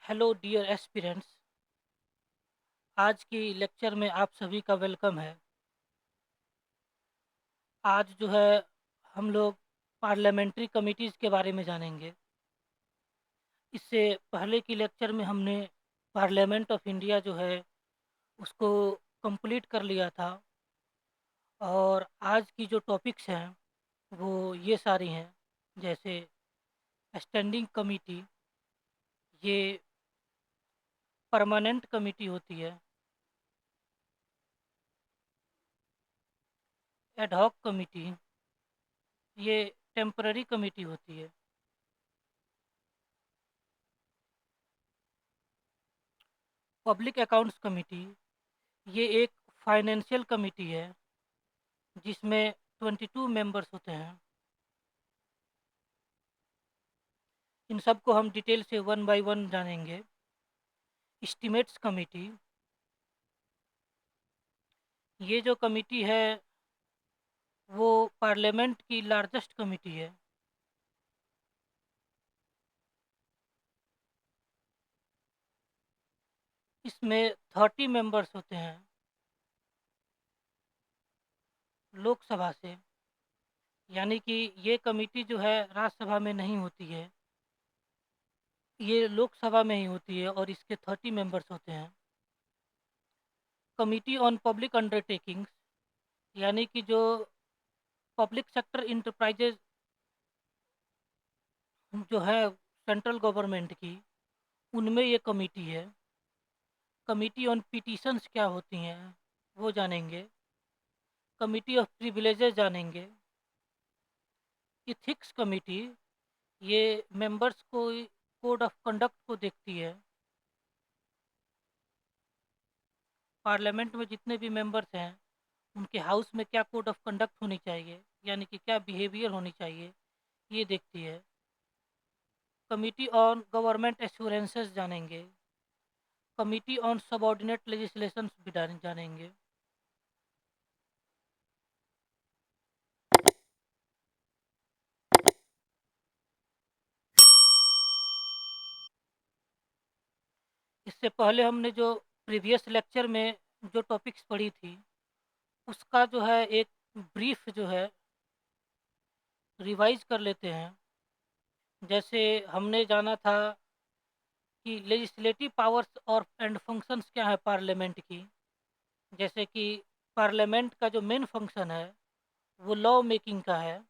Hello dear aspirants. आज की lecture में आप सभी का वेलकम है। आज जो है हम लोग पार्लियामेंट्री कमिटीज़ के बारे में जानेंगे। इससे पहले की लेक्चर में हमने पार्लियामेंट ऑफ इंडिया जो है उसको कंप्लीट कर लिया था। और आज की जो टॉपिक्स हैं वो ये सारी हैं, जैसे स्टैंडिंग कमिटी, ये परमानेंट कमिटी होती है। एड हॉक कमिटी, ये टेम्पररी कमिटी होती है। पब्लिक अकाउंट्स कमिटी, ये एक फाइनेंशियल कमिटी है जिसमें 22 मेंबर्स होते हैं। इन सब को हम डिटेल से वन बाय वन जानेंगे। एस्टीमेट्स कमिटी, ये जो कमिटी है वो पार्लियामेंट की लार्जेस्ट कमिटी है। इसमें 30 मेंबर्स होते हैं लोकसभा से। यानी कि ये कमिटी जो है राज्यसभा में नहीं होती है, ये लोकसभा में ही होती है और इसके 30 मेंबर्स होते हैं। कमिटी ऑन पब्लिक अंडरटेकिंग्स, यानी कि जो पब्लिक सेक्टर इंटरप्राइजेज जो है सेंट्रल गवर्नमेंट की, उनमें ये कमिटी है। कमिटी ऑन पिटीशंस क्या होती हैं वो जानेंगे। कमिटी ऑफ प्रिविलेजेस जानेंगे। इथिक्स कमिटी, ये मेंबर्स को कोड ऑफ कंडक्ट को देखती है। पार्लियामेंट में जितने भी मेंबर्स हैं उनके हाउस में क्या कोड ऑफ कंडक्ट होनी चाहिए, यानी कि क्या बिहेवियर होनी चाहिए, ये देखती है। कमिटी ऑन गवर्नमेंट एश्योरेंसेस जानेंगे। कमिटी ऑन सबऑर्डिनेट लेजिस्लेशंस भी जानेंगे। इससे पहले हमने जो प्रीवियस लेक्चर में जो टॉपिक्स पढ़ी थी उसका जो है एक ब्रीफ जो है रिवाइज कर लेते हैं। जैसे हमने जाना था कि लेजिस्लेटिव पावर्स और एंड फंक्शंस क्या है पार्लियामेंट की। जैसे कि पार्लियामेंट का जो मेन फंक्शन है वो लॉ मेकिंग का है।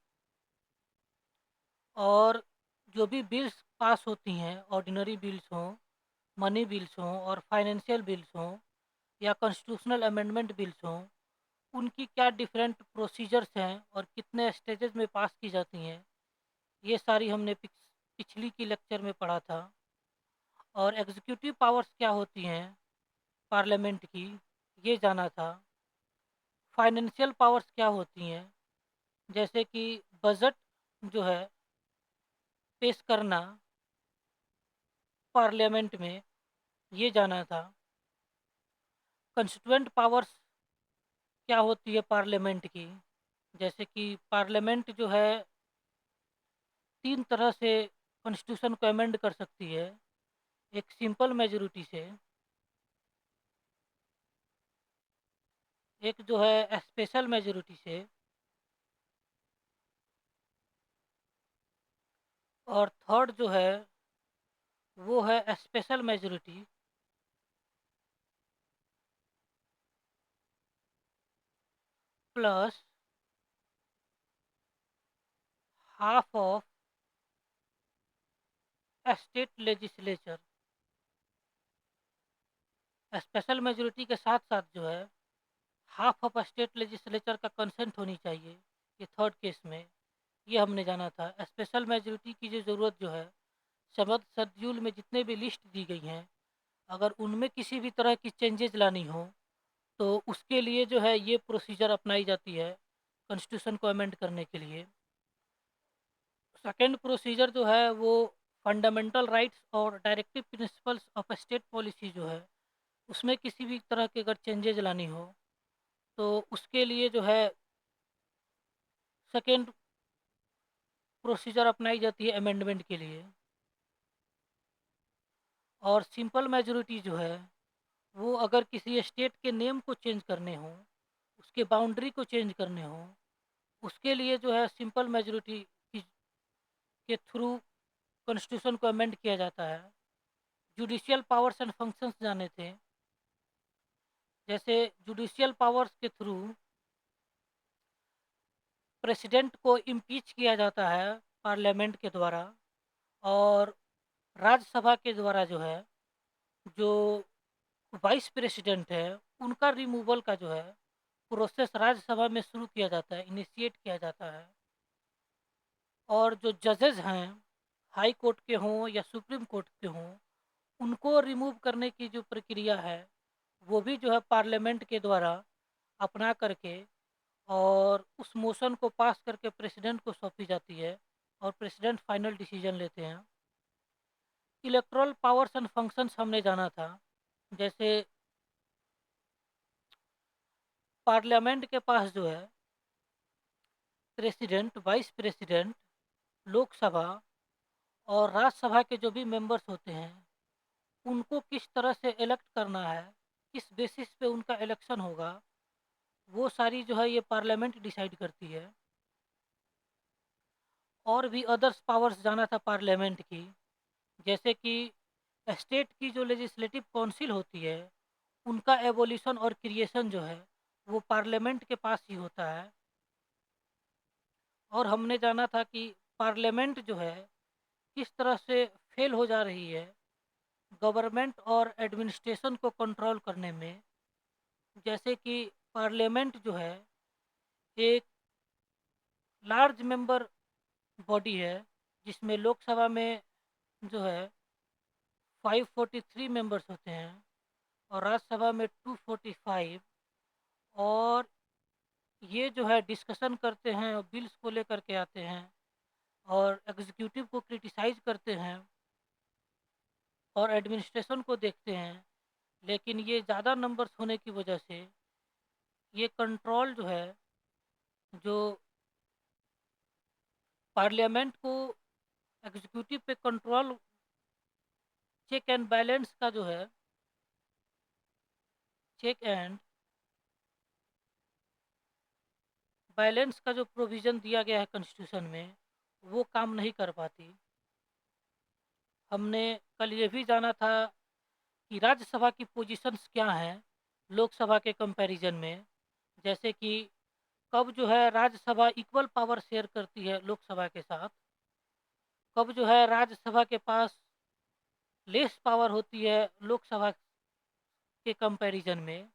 और जो भी बिल्स पास होती हैं, ऑर्डिनरी बिल्स हों, मनी बिल्स हों और फाइनेंशियल बिल्स हों या कॉन्स्टिट्यूशनल अमेंडमेंट बिल्स हों, उनकी क्या डिफरेंट प्रोसीजर्स हैं और कितने स्टेजेस में पास की जाती हैं, ये सारी हमने पिछली की लेक्चर में पढ़ा था। और एग्जीक्यूटिव पावर्स क्या होती हैं पार्लियामेंट की, ये जाना था। फाइनेंशियल पावर्स क्या होती हैं, जैसे कि बजट जो है पेश करना पार्लियामेंट में, ये जाना था। कंस्टिट्यूएंट पावर्स क्या होती है पार्लियामेंट की, जैसे कि पार्लियामेंट जो है 3 तरह से कॉन्स्टिट्यूशन को अमेंड कर सकती है। एक सिंपल मेजोरिटी से, एक जो है स्पेशल मेजोरिटी से, और थर्ड जो है वो है special majority plus half of state legislature. Special majority के साथ साथ जो है हाफ ऑफ स्टेट लेजिस्लेचर का कंसेंट होनी चाहिए, ये थर्ड केस में। ये हमने जाना था। स्पेशल मेजोरिटी की जो ज़रूरत जो है, शबद शेड्यूल में जितने भी लिस्ट दी गई हैं, अगर उनमें किसी भी तरह की चेंजेज लानी हो तो उसके लिए जो है ये प्रोसीजर अपनाई जाती है कॉन्स्टिट्यूशन को अमेंड करने के लिए। सेकेंड प्रोसीजर जो है वो फंडामेंटल राइट्स और directive principles of state policy जो है, उसमें किसी भी तरह के अगर चेंजेज लानी हो तो उसके लिए जो है सेकेंड प्रोसीजर अपनाई जाती है अमेंडमेंट के लिए। और सिंपल मेजॉरिटी जो है वो अगर किसी स्टेट के नेम को चेंज करने हों, उसके बाउंड्री को चेंज करने हों, उसके लिए जो है सिंपल मेजॉरिटी के थ्रू कॉन्स्टिट्यूशन को अमेंड किया जाता है। जुडिशियल पावर्स एंड फंक्शंस जाने थे, जैसे जुडिशियल पावर्स के थ्रू प्रेसिडेंट को इम्पीच किया जाता है पार्लियामेंट के द्वारा, और राज्यसभा के द्वारा जो है, जो वाइस प्रेसिडेंट है, उनका रिमूवल का जो है प्रोसेस राज्यसभा में शुरू किया जाता है, इनिशिएट किया जाता है। और जो जजेस हैं, हाई कोर्ट के हों या सुप्रीम कोर्ट के हों, उनको रिमूव करने की जो प्रक्रिया है वो भी जो है पार्लियामेंट के द्वारा अपना करके और उस मोशन को पास करके प्रेसिडेंट को सौंपी जाती है, और प्रेसिडेंट फाइनल डिसीजन लेते हैं। इलेक्टोरल पावर्स एंड फंक्शंस हमने जाना था, जैसे पार्लियामेंट के पास जो है प्रेसिडेंट, वाइस प्रेसिडेंट, लोकसभा और राज्यसभा के जो भी मेंबर्स होते हैं, उनको किस तरह से इलेक्ट करना है, किस बेसिस पे उनका इलेक्शन होगा, वो सारी जो है ये पार्लियामेंट डिसाइड करती है। और भी अदर्स पावर्स जाना था पार्लियामेंट की, जैसे कि स्टेट की जो लेजिस्लेटिव काउंसिल होती है, उनका एवोल्यूशन और क्रिएशन जो है वो पार्लियामेंट के पास ही होता है। और हमने जाना था कि पार्लियामेंट जो है किस तरह से फेल हो जा रही है गवर्नमेंट और एडमिनिस्ट्रेशन को कंट्रोल करने में। जैसे कि पार्लियामेंट जो है एक लार्ज मेंबर बॉडी है, जिसमें लोकसभा में जो है 543 मेंबर्स होते हैं और राज्यसभा में 245। और ये जो है डिस्कशन करते हैं और बिल्स को लेकर के आते हैं और एग्जीक्यूटिव को क्रिटिसाइज करते हैं और एडमिनिस्ट्रेशन को देखते हैं। लेकिन ये ज़्यादा नंबर्स होने की वजह से ये कंट्रोल जो है, जो पार्लियामेंट को एग्जीक्यूटिव पे कंट्रोल, चेक एंड बैलेंस का जो है, चेक एंड बैलेंस का जो प्रोविज़न दिया गया है कॉन्स्टिट्यूशन में, वो काम नहीं कर पाती। हमने कल ये भी जाना था कि राज्यसभा की पोजीशंस क्या हैं लोकसभा के कंपैरिजन में। जैसे कि कब जो है राज्यसभा इक्वल पावर शेयर करती है लोकसभा के साथ, कब जो है राज्यसभा के पास लेस पावर होती है लोकसभा के कंपैरिजन में,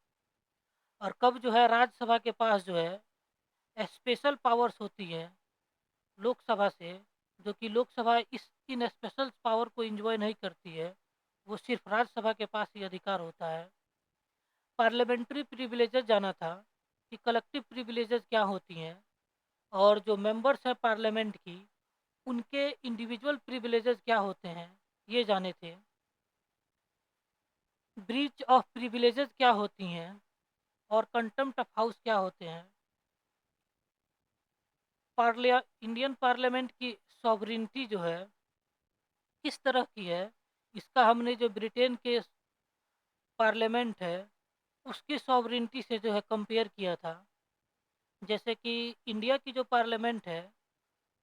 और कब जो है राज्यसभा के पास जो है स्पेशल पावर्स होती है लोकसभा से, जो कि लोकसभा इन स्पेशल पावर को एंजॉय नहीं करती है, वो सिर्फ राज्यसभा के पास ही अधिकार होता है। पार्लियामेंट्री प्रिविलेजेस जाना था कि कलेक्टिव प्रिविलेजेस क्या होती हैं, और जो मेंबर्स हैं पार्लियामेंट की, उनके इंडिविजुअल प्रिविलेजेस क्या होते हैं, ये जाने थे। ब्रीच ऑफ प्रिविलेजेस क्या होती हैं और कंटेम्प्ट ऑफ हाउस क्या होते हैं। इंडियन पार्लियामेंट की सॉवरिनिटी जो है किस तरह की है, इसका हमने जो ब्रिटेन के पार्लियामेंट है उसकी सॉवरिनिटी से जो है कंपेयर किया था। जैसे कि इंडिया की जो पार्लियामेंट है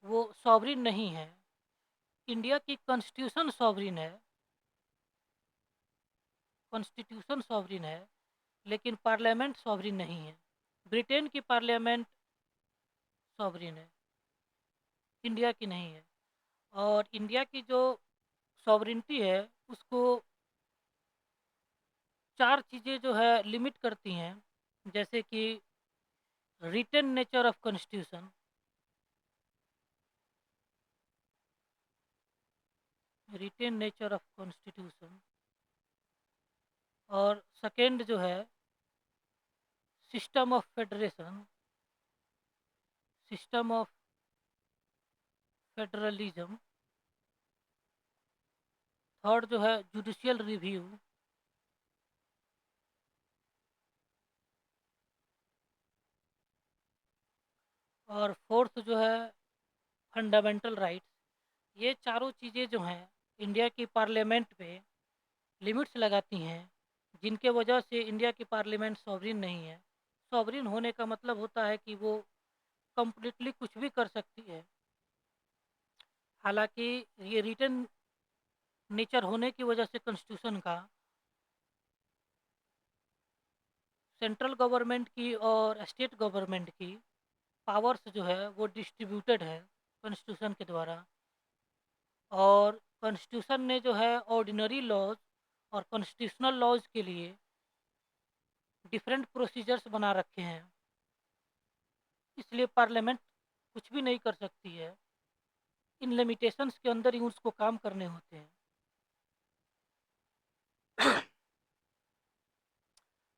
वो सॉवरिन नहीं है, इंडिया की कॉन्स्टिट्यूशन सॉवरिन है, कॉन्स्टिट्यूशन सॉवरिन है, लेकिन पार्लियामेंट सॉवरिन नहीं है। ब्रिटेन की पार्लियामेंट सॉवरिन है, इंडिया की नहीं है। और इंडिया की जो सॉवरिनिटी है उसको चार चीज़ें जो है लिमिट करती हैं, जैसे कि written nature of constitution, written nature of constitution, और सेकंड जो है system of federation, system of federalism, third जो है जुडिशियल रिव्यू, और फोर्थ जो है फंडामेंटल राइट्स। ये चारों चीज़ें जो हैं इंडिया की पार्लियामेंट पे लिमिट्स लगाती हैं, जिनके वजह से इंडिया की पार्लियामेंट सॉवरिन नहीं है। सॉवरिन होने का मतलब होता है कि वो कंप्लीटली कुछ भी कर सकती है। हालाँकि ये रिटन नेचर होने की वजह से कॉन्स्टिट्यूशन का सेंट्रल गवर्नमेंट की और स्टेट गवर्नमेंट की पावर्स जो है वो डिस्ट्रीब्यूटेड है कॉन्स्टिट्यूशन के द्वारा। और कॉन्स्टिट्यूशन ने जो है ऑर्डिनरी लॉज और कॉन्स्टिट्यूशनल लॉज के लिए डिफरेंट प्रोसीजर्स बना रखे हैं। इसलिए पार्लियामेंट कुछ भी नहीं कर सकती है, इन लिमिटेशंस के अंदर ही उसको काम करने होते हैं।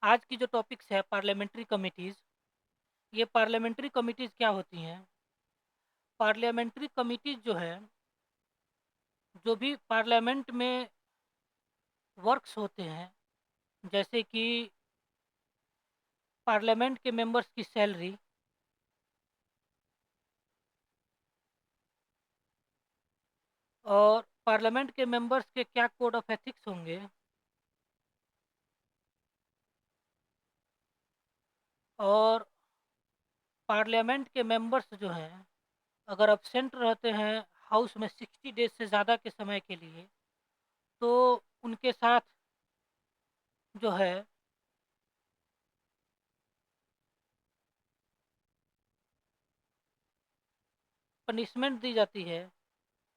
आज की जो टॉपिक्स है पार्लियामेंट्री कमिटीज़, ये पार्लियामेंट्री कमिटीज़ क्या होती हैं? पार्लियामेंट्री कमिटीज़ जो है, जो भी पार्लियामेंट में वर्क्स होते हैं, जैसे कि पार्लियामेंट के मेंबर्स की सैलरी और पार्लियामेंट के मेंबर्स के क्या कोड ऑफ एथिक्स होंगे, और पार्लियामेंट के मेंबर्स जो हैं, अगर अब्सेंट रहते हैं हाउस में 60 डेज से ज़्यादा के समय के लिए, तो उनके साथ जो है पनिशमेंट दी जाती है।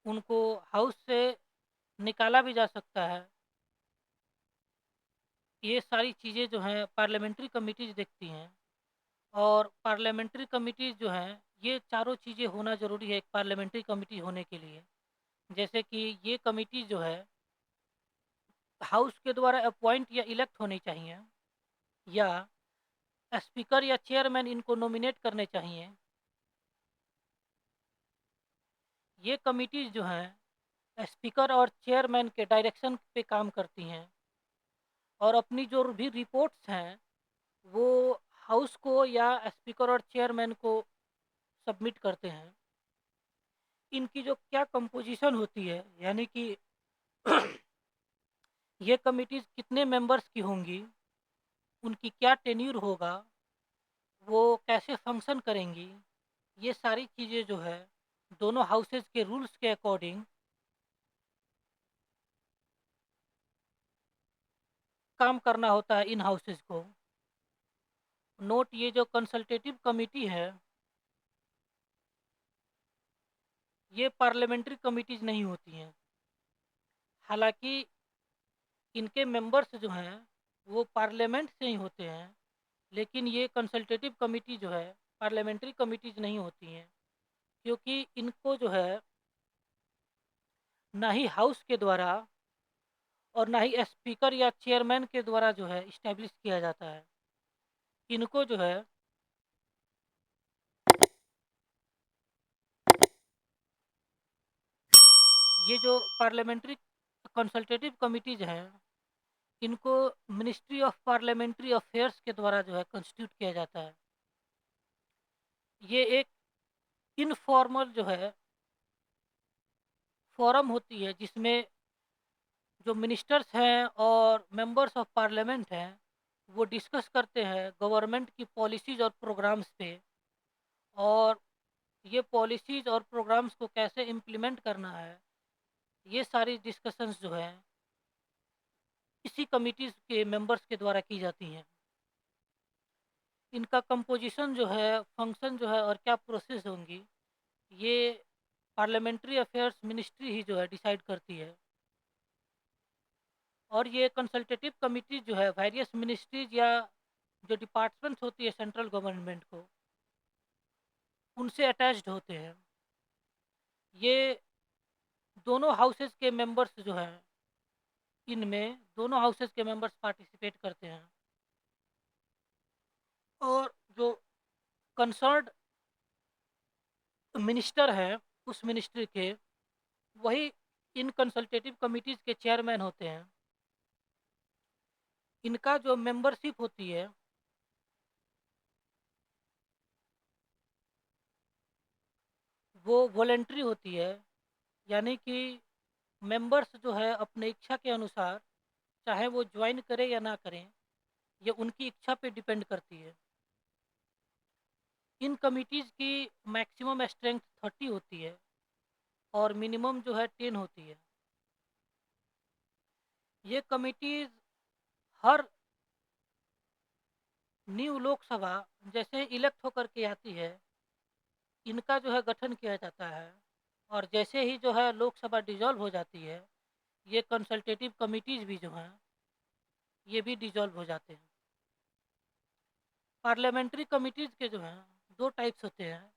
उनको हाउस से निकाला भी जा सकता है। ये सारी चीज़ें जो हैं पार्लियामेंट्री कमिटीज़ देखती हैं। और पार्लियामेंट्री कमिटीज़ जो हैं, ये चारों चीज़ें होना ज़रूरी है एक पार्लियामेंट्री कमिटी होने के लिए। जैसे कि ये कमिटी जो है हाउस के द्वारा अपॉइंट या इलेक्ट होनी चाहिए, या स्पीकर या चेयरमैन इनको नॉमिनेट करने चाहिए। ये कमिटीज़ जो हैं स्पीकर और चेयरमैन के डायरेक्शन पे काम करती हैं, और अपनी जो भी रिपोर्ट्स हैं वो हाउस को या स्पीकर और चेयरमैन को सबमिट करते हैं। इनकी जो क्या कंपोजिशन होती है, यानी कि ये कमिटीज़ कितने मेंबर्स की होंगी, उनकी क्या टेन्यूर होगा, वो कैसे फंक्शन करेंगी, ये सारी चीज़ें जो है दोनों हाउसेज़ के रूल्स के अकॉर्डिंग काम करना होता है इन हाउसेज़ को। नोट, ये जो कंसल्टेटिव कमिटी है, ये पार्लियामेंट्री कमिटीज़ नहीं होती हैं। हालाँकि इनके मेंबर्स जो हैं वो पार्लियामेंट से ही होते हैं, लेकिन ये कंसल्टेटिव कमिटी जो है पार्लियामेंट्री कमिटीज़ नहीं होती हैं, क्योंकि इनको जो है ना ही हाउस के द्वारा और ना ही स्पीकर या चेयरमैन के द्वारा जो है इस्टेब्लिश किया जाता है। इनको जो है ये जो पार्लियामेंट्री कंसल्टेटिव कमिटीज़ हैं, इनको मिनिस्ट्री ऑफ पार्लियामेंट्री अफेयर्स के द्वारा जो है कंस्टिट्यूट किया जाता है। ये एक इनफॉर्मल जो है फोरम होती है, जिसमें जो मिनिस्टर्स हैं और मेंबर्स ऑफ पार्लियामेंट हैं, वो डिस्कस करते हैं गवर्नमेंट की पॉलिसीज़ और प्रोग्राम्स पे, और ये पॉलिसीज़ और प्रोग्राम्स को कैसे इम्प्लीमेंट करना है, ये सारी डिस्कशंस जो हैं इसी कमिटीज़ के मेंबर्स के द्वारा की जाती हैं। इनका कंपोजिशन जो है, फंक्शन जो है और क्या प्रोसेस होंगी, ये पार्लियामेंट्री अफेयर्स मिनिस्ट्री ही जो है डिसाइड करती है। और ये कंसल्टेटिव कमिटी जो है वेरियस मिनिस्ट्रीज या जो डिपार्टमेंट्स होती है सेंट्रल गवर्नमेंट को, उनसे अटैच्ड होते हैं। ये दोनों हाउसेस के मेंबर्स जो हैं, इनमें दोनों हाउसेस के मेंबर्स पार्टिसिपेट करते हैं। और जो कंसर्न्ड मिनिस्टर हैं उस मिनिस्ट्री के, वही इन कंसल्टेटिव कमिटीज़ के चेयरमैन होते हैं। इनका जो मेंबरशिप होती है वो वॉलंटरी होती है, यानी कि मेंबर्स जो है अपने इच्छा के अनुसार चाहे वो ज्वाइन करें या ना करें, ये उनकी इच्छा पे डिपेंड करती है। इन कमिटीज़ की मैक्सिमम स्ट्रेंथ 30 होती है और मिनिमम जो है 10 होती है। ये कमिटीज़ हर न्यू लोकसभा जैसे इलेक्ट होकर के आती है, इनका जो है गठन किया जाता है और जैसे ही जो है लोकसभा डिसॉल्व हो जाती है, ये कंसल्टेटिव कमिटीज़ भी जो हैं, ये भी डिसॉल्व हो जाते हैं। पार्लियामेंट्री कमिटीज़ के जो हैं 2 टाइप्स होते हैं,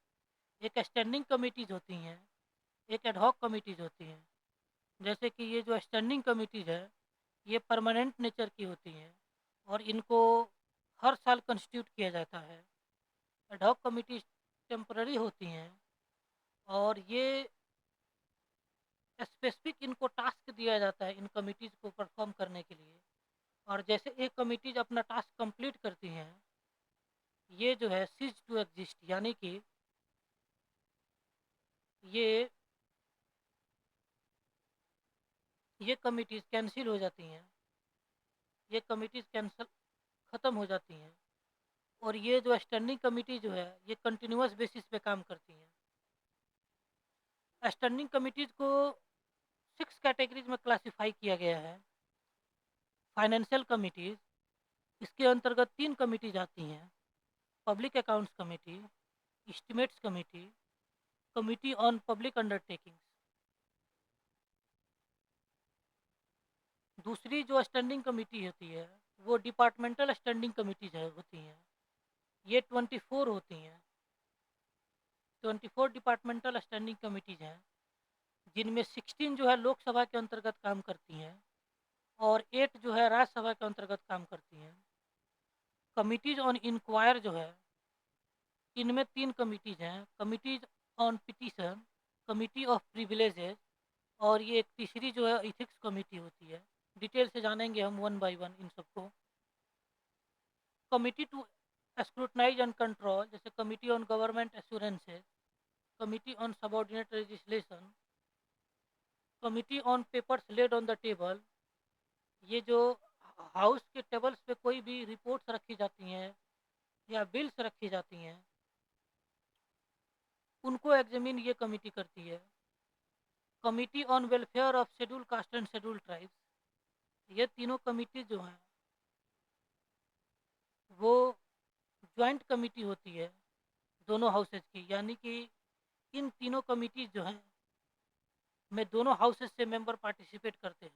एक स्टैंडिंग कमिटीज़ होती हैं, एक एड हॉक कमिटीज़ होती हैं। जैसे कि ये जो स्टैंडिंग कमिटीज़ है, ये परमानेंट नेचर की होती हैं और इनको हर साल कंस्टिट्यूट किया जाता है। एड हॉक कमिटीज़ टेम्पररी होती हैं और ये स्पेसिफिक इनको टास्क दिया जाता है इन कमिटीज़ को परफॉर्म करने के लिए, और जैसे ये कमिटीज़ अपना टास्क कंप्लीट करती हैं, ये जो है सीज टू एग्जिस्ट, यानी कि ये ये कमिटीज़ कैंसिल हो जाती हैं, ये कमिटीज़ कैंसल ख़त्म हो जाती हैं और ये जो स्टैंडिंग कमिटी जो है, ये कंटिन्यूअस बेसिस पे काम करती हैं। स्टैंडिंग कमिटीज़ को 6 कैटेगरीज़ में क्लासिफाई किया गया है। फाइनेंशियल कमिटीज़, इसके अंतर्गत 3 कमिटीज़ आती हैं, public accounts committee, estimates committee, committee on public undertakings. दूसरी जो स्टैंडिंग कमिटी होती है, वो डिपार्टमेंटल स्टैंडिंग कमिटीज़ होती हैं। ये 24 होती हैं, 24 डिपार्टमेंटल स्टैंडिंग कमिटीज़ हैं, जिनमें 16 जो है लोकसभा के अंतर्गत काम करती हैं और 8 जो है राज्यसभा के अंतर्गत काम करती हैं। कमिटीज़ ऑन इंक्वायर जो है, इनमें 3 कमिटीज़ हैं, committees on petition, committee of privileges और ये एक तीसरी जो है इथिक्स कमिटी होती है। डिटेल से जानेंगे हम वन बाय वन इन सबको। Committee to scrutinize and control, जैसे committee on government assurances, committee on subordinate legislation, committee on papers laid on the table, ये जो हाउस के टेबल्स पे कोई भी रिपोर्ट्स रखी जाती हैं या बिल्स रखी जाती हैं, उनको एग्जामिन ये कमिटी करती है। Committee on welfare of schedule caste and schedule tribes, ये तीनों कमिटी जो हैं, वो जॉइंट कमिटी होती है दोनों हाउसेज की, यानी कि इन तीनों कमिटीज जो हैं, में दोनों हाउसेज से मेंबर पार्टिसिपेट करते हैं।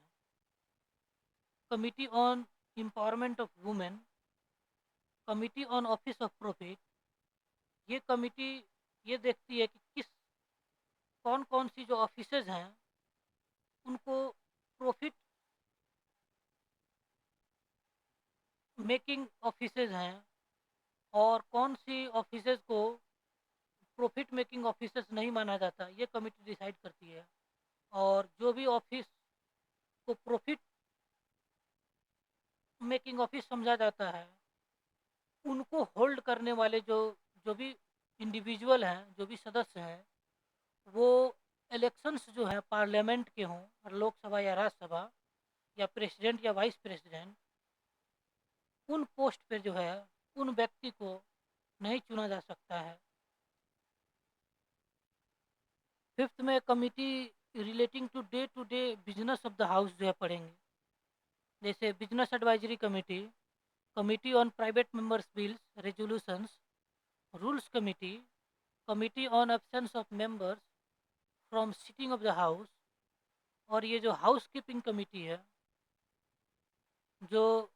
Committee on empowerment of women, committee on office of profit, ये कमिटी ये देखती है कि किस कौन कौन सी जो ऑफिसेज हैं, उनको प्रॉफिट मेकिंग ऑफिसेज हैं और कौन सी ऑफिसेज को प्रॉफिट मेकिंग ऑफिसेज नहीं माना जाता, ये कमिटी डिसाइड करती है। और जो भी ऑफिस को प्रॉफिट मेकिंग ऑफिस समझा जाता है, उनको होल्ड करने वाले जो जो भी इंडिविजुअल हैं, जो भी सदस्य हैं, वो इलेक्शंस जो हैं पार्लियामेंट के हों और लोकसभा या राज्यसभा या प्रेसिडेंट या वाइस प्रेसिडेंट, उन पोस्ट पे जो है उन व्यक्ति को नहीं चुना जा सकता है। फिफ्थ में committee relating to the business of the house जो है पढ़ेंगे, जैसे business advisory committee, committee on private members bills resolutions, rules committee, committee on absence of members from sitting of the house, और ये जो हाउस कीपिंग कमिटी है, जो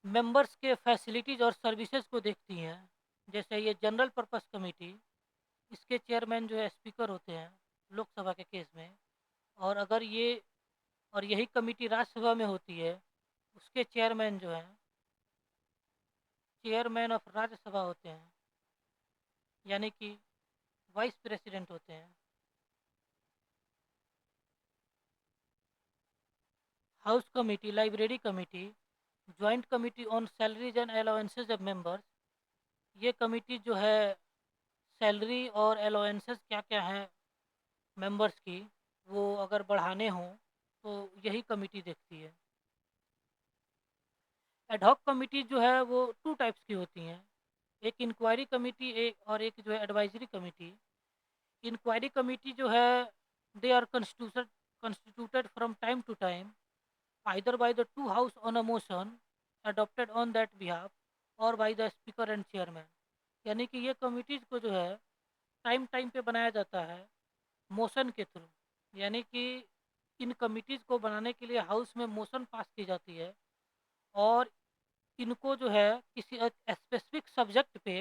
members के फैसिलिटीज़ और सर्विसेज को देखती हैं, जैसे ये जनरल पर्पस कमिटी, इसके चेयरमैन जो है स्पीकर होते हैं लोकसभा के केस में, और अगर ये और यही कमिटी राज्यसभा में होती है, उसके चेयरमैन जो हैं चेयरमैन ऑफ राज्यसभा होते हैं, यानी कि वाइस प्रेसिडेंट होते हैं। House committee, library committee, joint committee on salaries and allowances of members, ये कमिटी जो है सैलरी और अलाउंसेस क्या क्या हैं मेंबर्स की, वो अगर बढ़ाने हों तो यही कमिटी देखती है। एडहॉक कमिटी जो है वो 2 टाइप्स की होती हैं, एक इंक्वायरी कमिटी और एक जो है एडवाइज़री कमिटी। इंक्वायरी कमिटी जो है they are constituted from time to time either by the two house on a motion adopted on that behalf or by the speaker and chairman। यानी कि ये committees को जो है टाइम टाइम पे बनाया जाता है मोशन के थ्रू। यानी कि इन कमिटीज़ को बनाने के लिए हाउस में मोशन पास की जाती है और इनको जो है किसी स्पेसिफिक सब्जेक्ट पे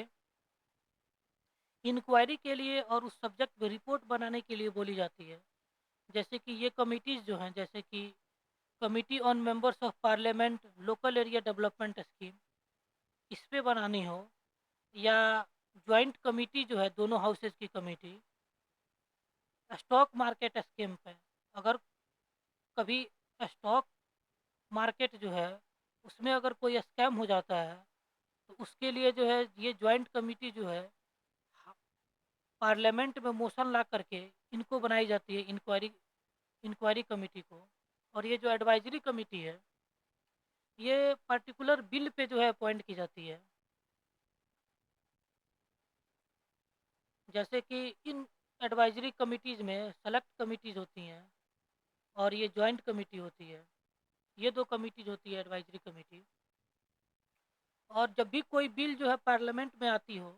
इंक्वायरी के लिए और उस सब्जेक्ट पे रिपोर्ट बनाने के लिए बोली जाती है। जैसे कि ये कमिटीज़ जो हैं, जैसे कि committee on members of parliament local area development scheme, इस पे बनानी हो, या जॉइंट कमिटी जो है दोनों हाउसेज की कमिटी स्टॉक मार्केट स्कीम पे, अगर कभी स्टॉक मार्केट जो है उसमें अगर कोई स्कैम हो जाता है तो उसके लिए जो है ये जॉइंट कमिटी जो है पार्लियामेंट में मोशन ला करके इनको बनाई जाती है, इंक्वायरी कमेटी को। और ये जो एडवाइजरी कमेटी है ये पर्टिकुलर बिल पे जो है अपॉइंट की जाती है। जैसे कि इन एडवाइजरी कमिटीज़ में सेलेक्ट कमिटीज़ होती हैं और ये जॉइंट कमेटी होती है। ये दो कमिटीज़ होती है एडवाइजरी कमेटी। और जब भी कोई बिल जो है पार्लियामेंट में आती हो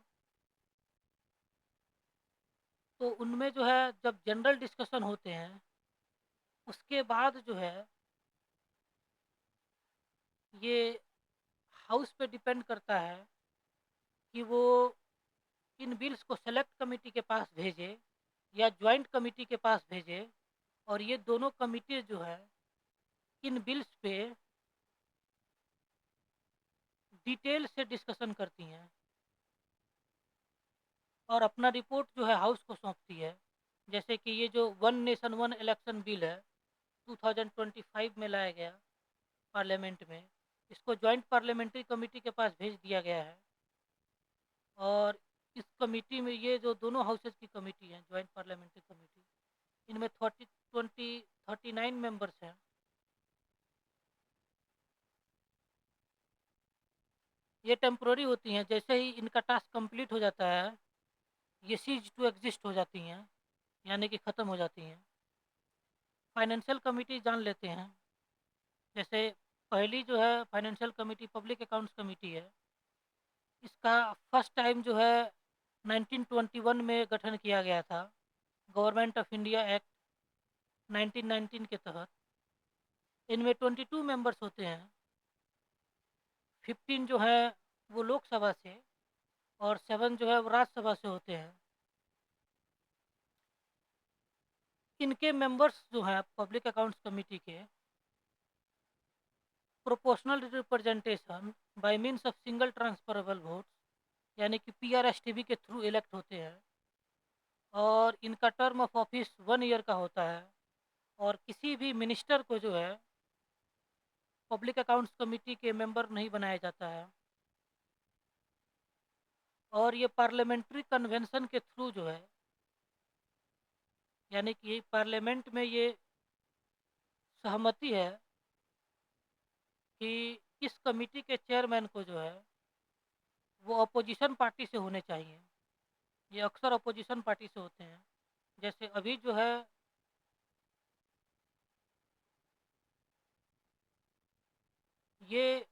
तो उनमें जो है जब जनरल डिस्कशन होते हैं उसके बाद जो है ये हाउस पे डिपेंड करता है कि वो इन बिल्स को सेलेक्ट कमेटी के पास भेजे या जॉइंट कमेटी के पास भेजे। और ये दोनों कमिटी जो है इन बिल्स पे डिटेल से डिस्कशन करती हैं और अपना रिपोर्ट जो है हाउस को सौंपती है। जैसे कि ये जो one nation one election bill है 2025 में लाया गया पार्लियामेंट में, इसको जॉइंट पार्लियामेंट्री कमेटी के पास भेज दिया गया है। और इस कमेटी में ये जो दोनों हाउसेज की कमेटी है जॉइंट पार्लियामेंट्री कमेटी, इनमें 39 मेंबर्स हैं। ये टेम्पोररी होती हैं, जैसे ही इनका टास्क कंप्लीट हो जाता है ये सीज टू एग्जिस्ट हो जाती हैं, यानी कि ख़त्म हो जाती हैं। फाइनेंशियल कमेटी जान लेते हैं। जैसे पहली जो है financial committee public accounts committee है। इसका फर्स्ट टाइम जो है 1921 में गठन किया गया था गवर्नमेंट ऑफ इंडिया एक्ट 1919 के तहत। इनमें 22 मेंबर्स होते हैं, 15 जो है वो लोकसभा से और 7 जो है वो राज्यसभा से होते हैं। इनके मेंबर्स जो हैं पब्लिक अकाउंट्स कमेटी के proportional representation bye means of single transferable votes यानी कि पीआरएसटीवी के थ्रू इलेक्ट होते हैं। और इनका टर्म ऑफ ऑफिस 1 ईयर का होता है। और किसी भी मिनिस्टर को जो है पब्लिक अकाउंट्स कमेटी के मेंबर नहीं बनाया जाता है। और ये पार्लियामेंट्री कन्वेंशन के थ्रू जो है, यानी कि पार्लियामेंट में ये सहमति है कि इस कमेटी के चेयरमैन को जो है वो अपोजिशन पार्टी से होने चाहिए। ये अक्सर अपोजिशन पार्टी से होते हैं। जैसे अभी जो है ये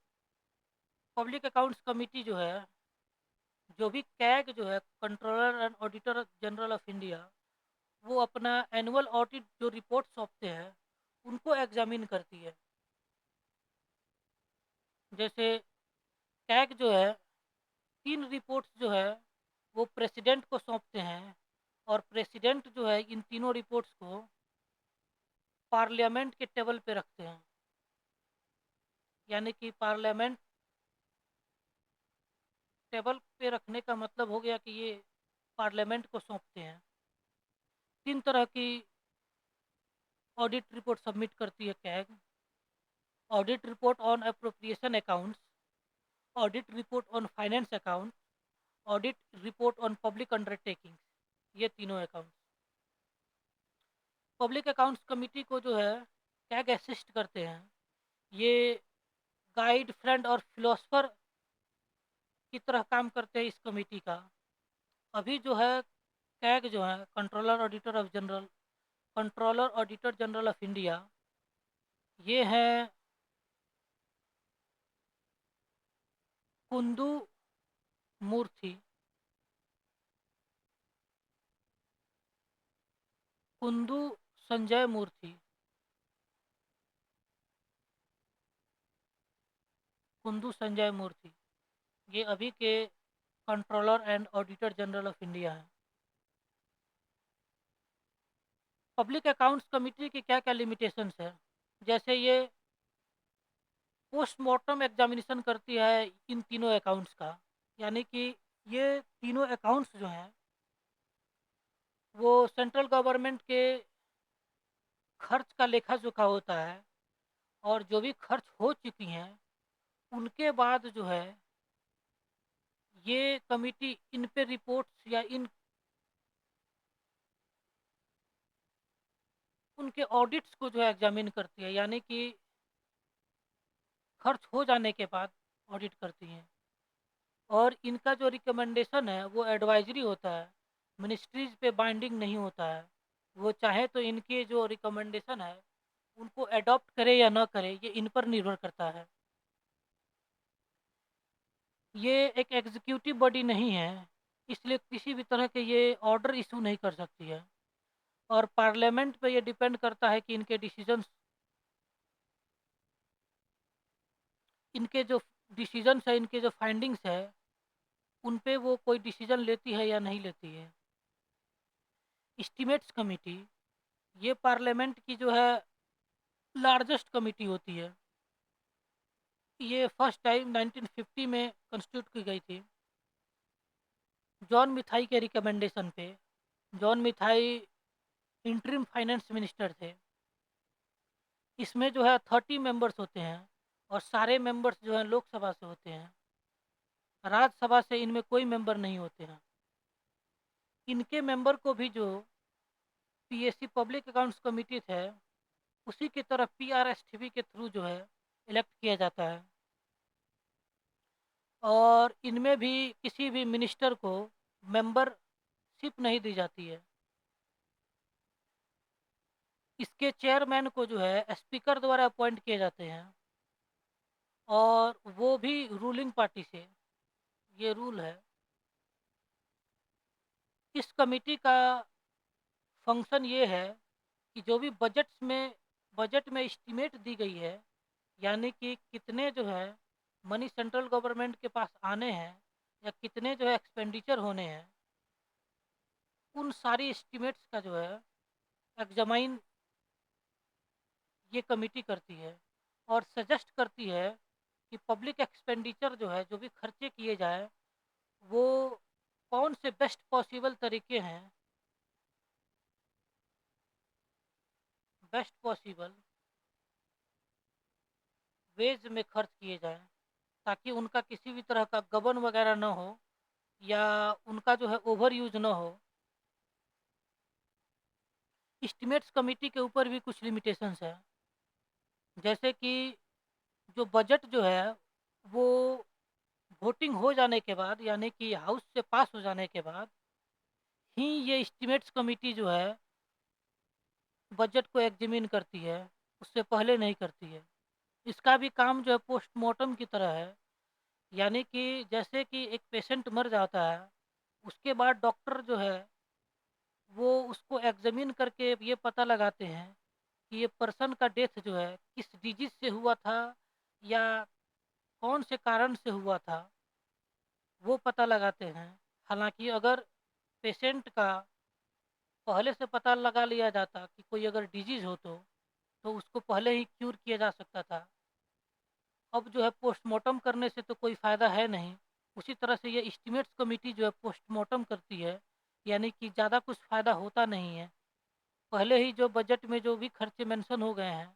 पब्लिक अकाउंट्स कमेटी जो है, जो भी कैग जो है controller and auditor general of India, वो अपना एनुअल ऑडिट जो रिपोर्ट सौंपते हैं उनको एग्जामिन करती है। जैसे कैग जो है 3 रिपोर्ट्स जो है वो प्रेसिडेंट को सौंपते हैं और प्रेसिडेंट जो है इन तीनों रिपोर्ट्स को पार्लियामेंट के टेबल पे रखते हैं। यानी कि पार्लियामेंट टेबल पे रखने का मतलब हो गया कि ये पार्लियामेंट को सौंपते हैं। 3 तरह की ऑडिट रिपोर्ट सबमिट करती है CAG. Audit report on appropriation accounts, audit report on finance account, audit report on public undertaking, ये तीनों अकाउंट्स। पब्लिक अकाउंट्स कमेटी को जो है कैग असिस्ट करते हैं। ये गाइड, फ्रेंड और फिलोसफर की तरह काम करते हैं इस कमेटी का। अभी जो है कैग जो है controller auditor general of India, ये हैं कुंदू मूर्ति, कुंदू संजय मूर्ति, कुंदू संजय मूर्ति, ये अभी के controller and auditor general of India हैं। पब्लिक अकाउंट्स कमेटी की क्या क्या लिमिटेशंस है? जैसे ये पोस्टमार्टम एग्जामिनेशन करती है इन तीनों अकाउंट्स का, यानी कि ये तीनों अकाउंट्स जो हैं वो सेंट्रल गवर्नमेंट के खर्च का लेखा जोखा होता है, और जो भी खर्च हो चुकी हैं उनके बाद जो है ये कमेटी इन पे रिपोर्ट्स या इन उनके ऑडिट्स को जो है एग्जामिन करती है, यानी कि खर्च हो जाने के बाद ऑडिट करती हैं। और इनका जो रिकमेंडेशन है वो एडवाइजरी होता है, मिनिस्ट्रीज पे बाइंडिंग नहीं होता है। वो चाहे तो इनके जो रिकमेंडेशन है उनको अडॉप्ट करे या ना करे, ये इन पर निर्भर करता है। ये एक एग्जीक्यूटिव बॉडी नहीं है, इसलिए किसी भी तरह के ये ऑर्डर इशू नहीं कर सकती है। और पार्लियामेंट पे ये डिपेंड करता है कि इनके जो डिसीजंस है, इनके जो फाइंडिंग्स है, उन पे वो कोई डिसीजन लेती है या नहीं लेती है। एस्टीमेट्स कमेटी, ये पार्लियामेंट की जो है लार्जेस्ट कमेटी होती है। ये फर्स्ट टाइम 1950 में कंस्टिट्यूट की गई थी जॉन मिथाई के रिकमेंडेशन पे। जॉन मिथाई इंटरिम फाइनेंस मिनिस्टर थे। इसमें जो है 30 मेंबर्स होते हैं, और सारे मेंबर्स जो हैं लोकसभा से होते हैं। राज्यसभा से इनमें कोई मेंबर नहीं होते हैं। इनके मेंबर को भी जो पीएससी पब्लिक अकाउंट्स कमेटी है उसी की तरह पीआरएसटीवी के थ्रू जो है इलेक्ट किया जाता है। और इनमें भी किसी भी मिनिस्टर को मेंबरशिप नहीं दी जाती है। इसके चेयरमैन को जो है स्पीकर द्वारा अपॉइंट किए जाते हैं, और वो भी रूलिंग पार्टी से। ये रूल है। इस कमेटी का फंक्शन ये है कि जो भी बजट में एस्टीमेट दी गई है, यानी कि कितने जो है मनी सेंट्रल गवर्नमेंट के पास आने हैं या कितने जो है एक्सपेंडिचर होने हैं, उन सारी एस्टीमेट्स का जो है एग्जामाइन ये कमेटी करती है, और सजेस्ट करती है कि पब्लिक एक्सपेंडिचर जो है, जो भी खर्चे किए जाए, वो कौन से बेस्ट पॉसिबल तरीके हैं, बेस्ट पॉसिबल वेज में खर्च किए जाए, ताकि उनका किसी भी तरह का गबन वगैरह ना हो, या उनका जो है ओवर यूज ना हो। एस्टीमेट्स कमेटी के ऊपर भी कुछ लिमिटेशंस है, जैसे कि जो बजट जो है वो वोटिंग हो जाने के बाद, यानी कि हाउस से पास हो जाने के बाद ही ये एस्टीमेट्स कमेटी जो है बजट को एग्जामिन करती है, उससे पहले नहीं करती है। इसका भी काम जो है पोस्टमार्टम की तरह है, यानी कि जैसे कि एक पेशेंट मर जाता है, उसके बाद डॉक्टर जो है वो उसको एग्जामिन करके ये पता लगाते हैं कि ये पर्सन का डेथ जो है किस डिजीज से हुआ था, या कौन से कारण से हुआ था, वो पता लगाते हैं। हालांकि अगर पेशेंट का पहले से पता लगा लिया जाता कि कोई अगर डिजीज हो तो उसको पहले ही क्यूर किया जा सकता था। अब जो है पोस्टमार्टम करने से तो कोई फ़ायदा है नहीं। उसी तरह से ये एस्टीमेट्स कमेटी जो है पोस्टमार्टम करती है, यानी कि ज़्यादा कुछ फ़ायदा होता नहीं है। पहले ही जो बजट में जो भी खर्चे मेंशन हो गए हैं,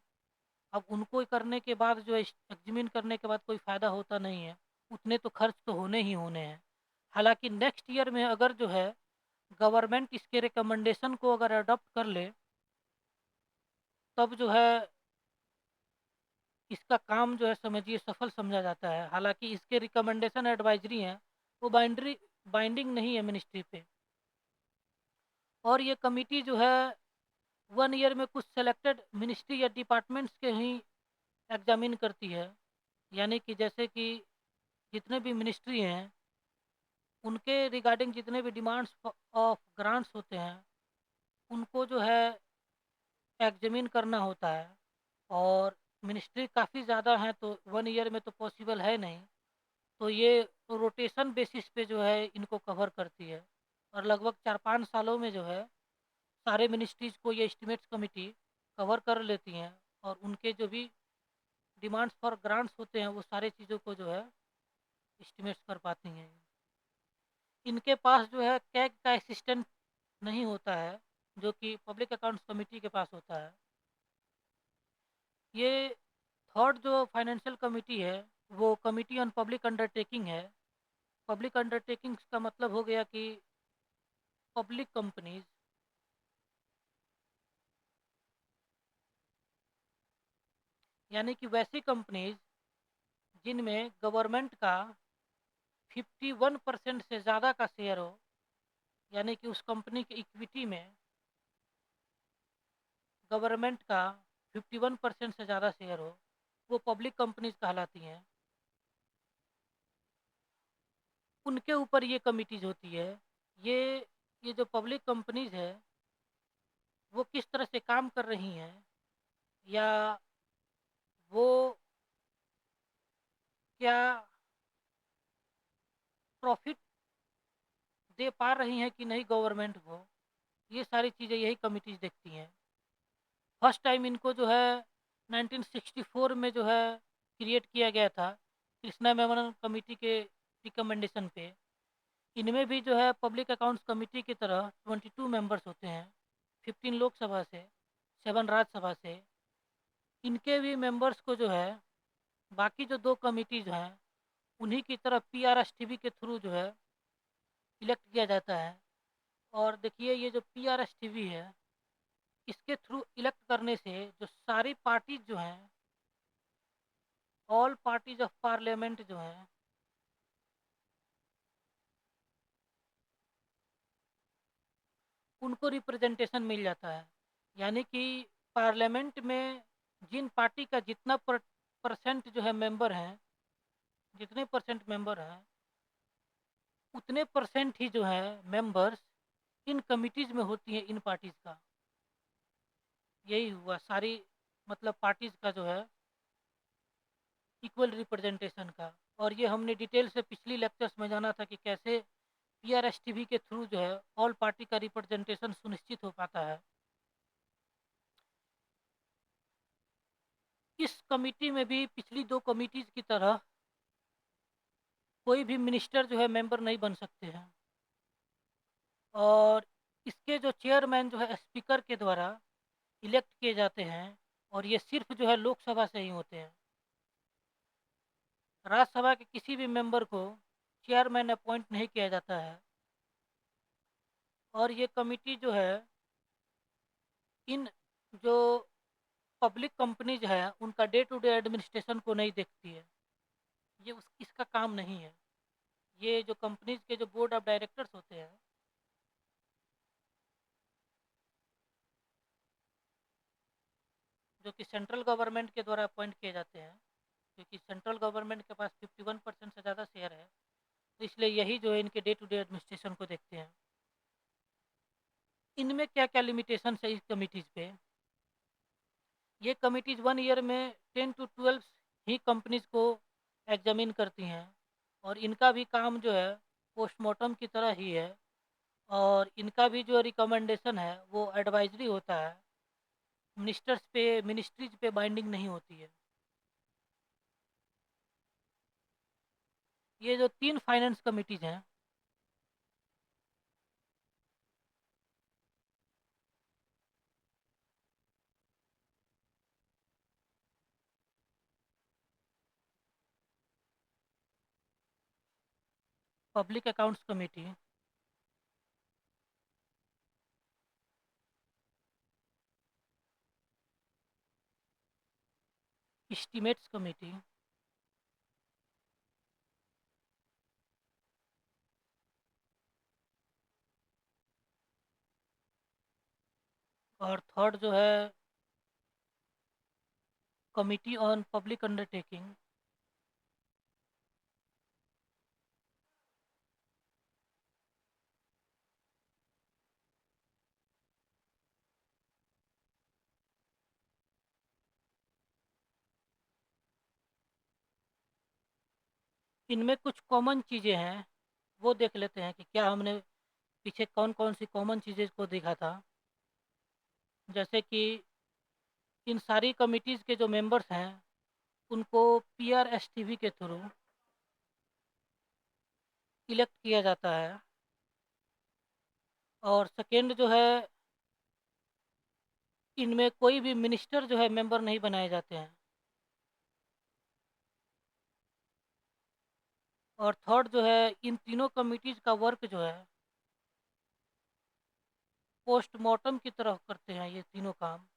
अब उनको करने के बाद जो है एग्जामिन करने के बाद कोई फ़ायदा होता नहीं है। उतने तो खर्च तो होने ही होने हैं। हालांकि नेक्स्ट ईयर में अगर जो है गवर्नमेंट इसके रिकमेंडेशन को अगर अडॉप्ट कर ले, तब जो है इसका काम जो है समझिए सफल समझा जाता है। हालाँकि इसके रिकमेंडेशन एडवाइज़री हैं, वो बाइंडिंग नहीं है मिनिस्ट्री पे। और ये कमिटी जो है 1 ईयर में कुछ सेलेक्टेड मिनिस्ट्री या डिपार्टमेंट्स के ही एग्ज़ामिन करती है। यानी कि जैसे कि जितने भी मिनिस्ट्री हैं, उनके रिगार्डिंग जितने भी डिमांड्स ऑफ ग्रांट्स होते हैं, उनको जो है एग्ज़ामिन करना होता है। और मिनिस्ट्री काफ़ी ज़्यादा हैं तो 1 ईयर में तो पॉसिबल है नहीं। तो ये रोटेशन बेसिस पे जो है इनको कवर करती है। और लगभग 4-5 सालों में जो है सारे मिनिस्ट्रीज़ को ये एस्टीमेट्स कमिटी कवर कर लेती हैं। और उनके जो भी डिमांड्स फॉर ग्रांट्स होते हैं वो सारी चीज़ों को जो है एस्टीमेट्स कर पाती हैं। इनके पास जो है कैग का असिस्टेंट नहीं होता है, जो कि पब्लिक अकाउंट्स कमिटी के पास होता है। ये थर्ड जो फाइनेंशियल कमिटी है, वो कमिटी ऑन पब्लिक अंडरटेकिंग है। पब्लिक अंडरटेकिंग्स का मतलब हो गया कि पब्लिक कंपनीज़, यानी कि वैसी कंपनीज़ जिनमें गवर्नमेंट का 51% से ज़्यादा का शेयर हो, यानी कि उस कंपनी की इक्विटी में गवर्नमेंट का 51% से ज़्यादा शेयर हो, वो पब्लिक कंपनीज़ कहलाती हैं। उनके ऊपर ये कमिटीज़ होती है। ये ये जो पब्लिक कंपनीज़ है, वो किस तरह से काम कर रही हैं, या वो क्या प्रॉफ़िट दे पा रही हैं कि नहीं गवर्नमेंट को, ये सारी चीज़ें यही कमिटीज़ देखती हैं। फर्स्ट टाइम इनको जो है 1964 में जो है क्रिएट किया गया था, कृष्णा मेनन कमिटी के रिकमेंडेशन पे। इनमें भी जो है पब्लिक अकाउंट्स कमिटी की तरह 22 मेंबर्स होते हैं, 15 लोकसभा से, 7 राज्यसभा से। इनके भी मेंबर्स को जो है बाकी जो 2 कमिटीज़ हैं, उन्हीं की तरह पीआरएसटीवी के थ्रू जो है इलेक्ट किया जाता है। और देखिए ये जो पीआरएसटीवी है, इसके थ्रू इलेक्ट करने से जो सारी पार्टीज़ जो हैं, ऑल पार्टीज़ ऑफ पार्लियामेंट जो हैं, उनको रिप्रेजेंटेशन मिल जाता है। यानी कि पार्लियामेंट में जिन पार्टी का जितना परसेंट जो है मेंबर हैं, जितने परसेंट मेंबर हैं, उतने परसेंट ही जो है मेंबर्स इन कमिटीज़ में होती हैं, इन पार्टीज़ का। यही हुआ सारी, मतलब पार्टीज़ का जो है इक्वल रिप्रेजेंटेशन का। और ये हमने डिटेल से पिछली लेक्चर्स में जाना था कि कैसे पीआरएसटीवी के थ्रू जो है ऑल पार्टी का रिप्रेजेंटेशन सुनिश्चित हो पाता है। इस कमिटी में भी पिछली 2 कमिटीज़ की तरह कोई भी मिनिस्टर जो है मेंबर नहीं बन सकते हैं। और इसके जो चेयरमैन जो है स्पीकर के द्वारा इलेक्ट किए जाते हैं। और ये सिर्फ जो है लोकसभा से ही होते हैं। राज्यसभा के किसी भी मेंबर को चेयरमैन अपॉइंट नहीं किया जाता है। और ये कमिटी जो है इन जो पब्लिक कंपनीज है उनका डे टू डे एडमिनिस्ट्रेशन को नहीं देखती है। ये इसका काम नहीं है। ये जो कंपनीज के जो बोर्ड ऑफ डायरेक्टर्स होते हैं, जो कि सेंट्रल गवर्नमेंट के द्वारा अपॉइंट किए जाते हैं, क्योंकि सेंट्रल गवर्नमेंट के पास 51% से ज़्यादा शेयर है, तो इसलिए यही जो है इनके डे टू डे एडमिनिस्ट्रेशन को देखते हैं। इनमें क्या क्या लिमिटेशन है इस कमिटीज़ पे? ये कमिटीज़ 1 ईयर में 10 टू 12 ही कंपनीज़ को एग्जामिन करती हैं। और इनका भी काम जो है पोस्टमार्टम की तरह ही है। और इनका भी जो रिकमेंडेशन है वो एडवाइजरी होता है, मिनिस्टर्स पे, मिनिस्ट्रीज पे बाइंडिंग नहीं होती है। ये जो 3 फाइनेंस कमिटीज़ हैं, public accounts committee, estimates committee. और थर्ड जो है कमिटी ऑन पब्लिक अंडरटेकिंग। इनमें कुछ कॉमन चीज़ें हैं, वो देख लेते हैं कि क्या हमने पीछे कौन कौन सी कॉमन चीज़ें को देखा था। जैसे कि इन सारी कमिटीज़ के जो मेंबर्स हैं उनको पीआरएसटीवी के थ्रू इलेक्ट किया जाता है। और सेकेंड जो है, इनमें कोई भी मिनिस्टर जो है मेंबर नहीं बनाए जाते हैं। और थर्ड जो है, इन तीनों कमिटीज़ का वर्क जो है पोस्टमार्टम की तरह करते हैं ये तीनों काम।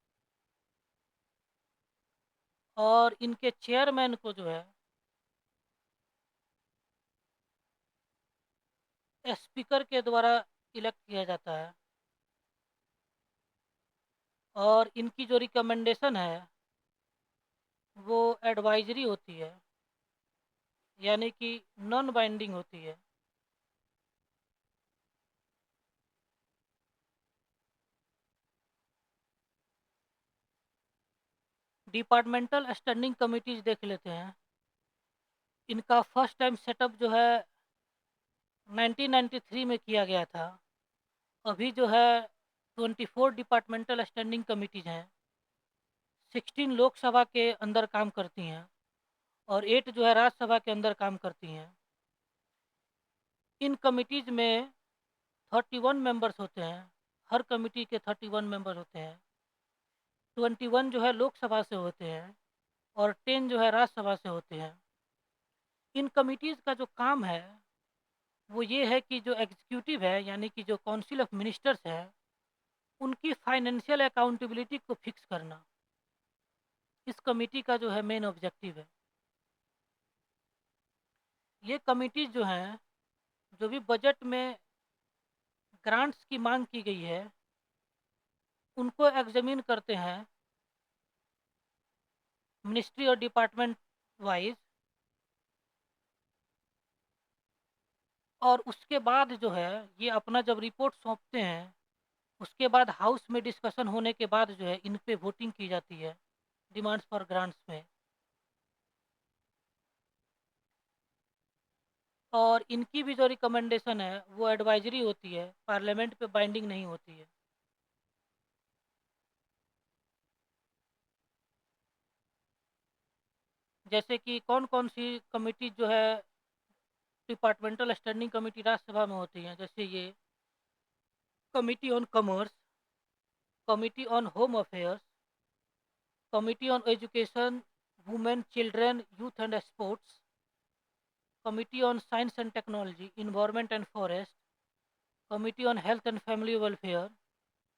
और इनके चेयरमैन को जो है स्पीकर के द्वारा इलेक्ट किया जाता है। और इनकी जो रिकमेंडेशन है वो एडवाइजरी होती है, यानी कि नॉन बाइंडिंग होती है। डिपार्टमेंटल स्टैंडिंग कमिटीज देख लेते हैं। इनका फर्स्ट टाइम सेटअप जो है 1993 में किया गया था। अभी जो है 24 डिपार्टमेंटल स्टैंडिंग कमिटीज हैं। 16 लोकसभा के अंदर काम करती हैं और 8 जो है राज्यसभा के अंदर काम करती हैं। इन कमिटीज में 31 मेंबर्स होते हैं। हर कमिटी के 31 मेंबर होते हैं। 21 जो है लोकसभा से होते हैं और 10 जो है राज्यसभा से होते हैं। इन कमिटीज़ का जो काम है वो ये है कि जो एग्जीक्यूटिव है, यानी कि जो काउंसिल ऑफ मिनिस्टर्स है, उनकी फाइनेंशियल अकाउंटेबिलिटी को फिक्स करना इस कमेटी का जो है मेन ऑब्जेक्टिव है। ये कमिटीज जो हैं, जो भी बजट में ग्रांट्स की मांग की गई है उनको एग्जामिन करते हैं मिनिस्ट्री और डिपार्टमेंट वाइज। और उसके बाद जो है ये अपना जब रिपोर्ट सौंपते हैं, उसके बाद हाउस में डिस्कशन होने के बाद जो है इन पे वोटिंग की जाती है डिमांड्स फॉर ग्रांट्स में। और इनकी भी जो रिकमेंडेशन है वो एडवाइजरी होती है, पार्लियामेंट पे बाइंडिंग नहीं होती है। जैसे कि कौन कौन सी कमिटी जो है डिपार्टमेंटल स्टैंडिंग कमेटी राज्यसभा में होती हैं, जैसे ये committee on commerce, committee on home affairs, committee on education, women, children, youth and sports, committee on science and technology, environment and forest, committee on health and family welfare,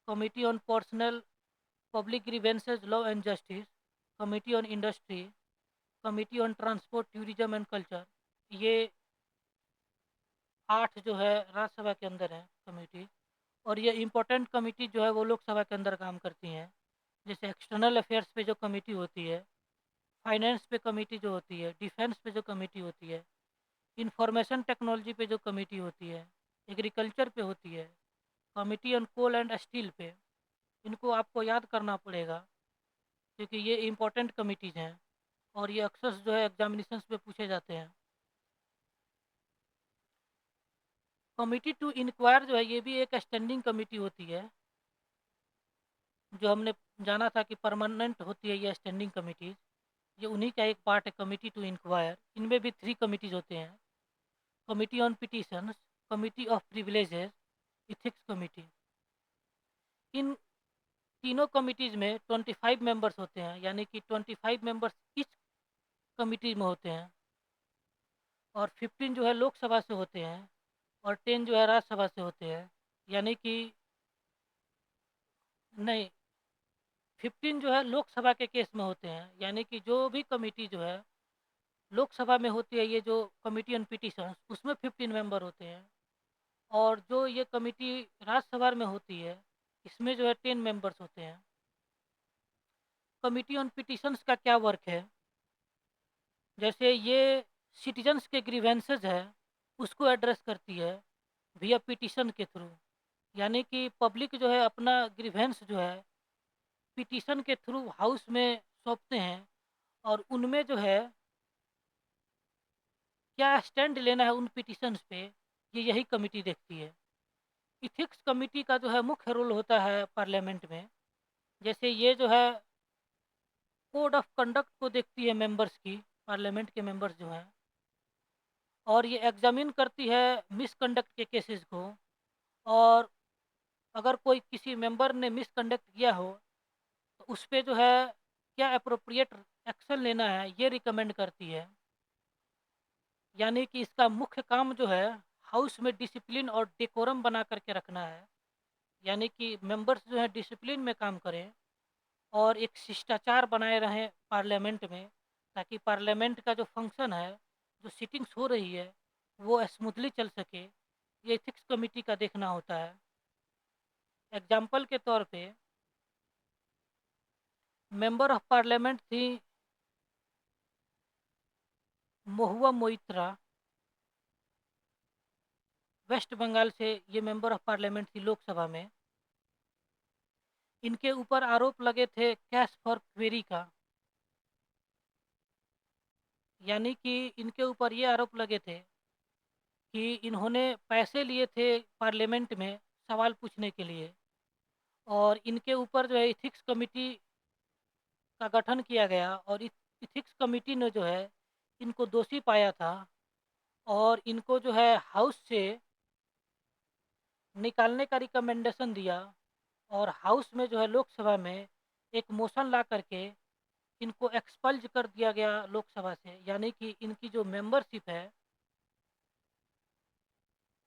committee on personnel public grievances law and justice, committee on industry, committee on transport tourism and culture. ये 8 जो है राज्यसभा के अंदर है committee. और ये important committee जो है वो लोकसभा के अंदर काम करती हैं। जैसे एक्सटर्नल अफेयर्स पे जो कमेटी होती है, फाइनेंस पे कमेटी जो होती है, डिफेंस पे जो कमेटी होती है, इंफॉर्मेशन टेक्नोलॉजी पे जो कमेटी होती है, एग्रीकल्चर पे होती है, committee on coal and steel पे। इनको आपको याद करना पड़ेगा क्योंकि ये इम्पोर्टेंट कमिटीज़ हैं और ये अक्सर जो है एग्जामिनेशंस पे पूछे जाते हैं। कमिटी टू इंक्वायर जो है ये भी एक स्टैंडिंग कमिटी होती है। जो हमने जाना था कि परमानेंट होती है ये स्टैंडिंग कमिटीज, ये उन्हीं का एक पार्ट है कमिटी टू इंक्वायर। इनमें भी 3 कमिटीज होते हैं। Committee on petitions, committee of privileges, ethics committee. इन तीनों कमिटीज में 25 मेंबर्स होते हैं, यानी कि 25 मेंबर्स इस कमिटी में होते हैं। और 15 जो है लोकसभा से होते हैं और 10 जो है राज्यसभा से होते हैं। यानी कि नहीं, 15 जो है लोकसभा के केस में होते हैं, यानी कि जो भी कमिटी जो है लोकसभा में होती है, ये जो कमिटी ऑन पिटीशंस, उसमें 15 मेंबर होते हैं। और जो ये कमिटी राज्यसभा में होती है, इसमें जो है 10 मेंबर्स होते हैं। कमिटी ऑन पिटीशंस का क्या वर्क है? जैसे ये सिटीजन्स के ग्रीवेंसेस है, उसको एड्रेस करती है विया पिटीशन के थ्रू। यानी कि पब्लिक जो है अपना ग्रीवेंस जो है पिटीशन के थ्रू हाउस में सौंपते हैं, और उनमें जो है क्या स्टैंड लेना है उन पिटीशंस पे, ये यही कमिटी देखती है। इथिक्स कमिटी का जो है मुख्य रोल होता है पार्लियामेंट में। जैसे ये जो है कोड ऑफ कंडक्ट को देखती है मेंबर्स की, पार्लियामेंट के मेंबर्स जो हैं, और ये एग्जामिन करती है मिसकंडक्ट के केसेस को। और अगर कोई किसी मेंबर ने मिसकंडक्ट किया हो, तो उस पे जो है क्या अप्रोप्रिएट एक्शन लेना है, ये रिकमेंड करती है। यानी कि इसका मुख्य काम जो है हाउस में डिसिप्लिन और डेकोरम बना करके रखना है। यानी कि मेंबर्स जो है डिसिप्लिन में काम करें और एक शिष्टाचार बनाए रहें पार्लियामेंट में, ताकि पार्लियामेंट का जो फंक्शन है, जो सिटिंग्स हो रही है, वो स्मूथली चल सके। ये एथिक्स कमिटी का देखना होता है। एग्जाम्पल के तौर पे मेंबर ऑफ पार्लियामेंट थी महुआ मोइत्रा, वेस्ट बंगाल से ये मेंबर ऑफ पार्लियामेंट थी लोकसभा में। इनके ऊपर आरोप लगे थे कैश फॉर क्वेरी का। यानी कि इनके ऊपर ये आरोप लगे थे कि इन्होंने पैसे लिए थे पार्लियामेंट में सवाल पूछने के लिए, और इनके ऊपर जो है इथिक्स कमिटी का गठन किया गया, और इथिक्स कमिटी ने जो है इनको दोषी पाया था, और इनको जो है हाउस से निकालने का रिकमेंडेशन दिया। और हाउस में जो है लोकसभा में एक मोशन ला करके इनको एक्सपल्ज कर दिया गया लोकसभा से। यानी कि इनकी जो मेंबरशिप है,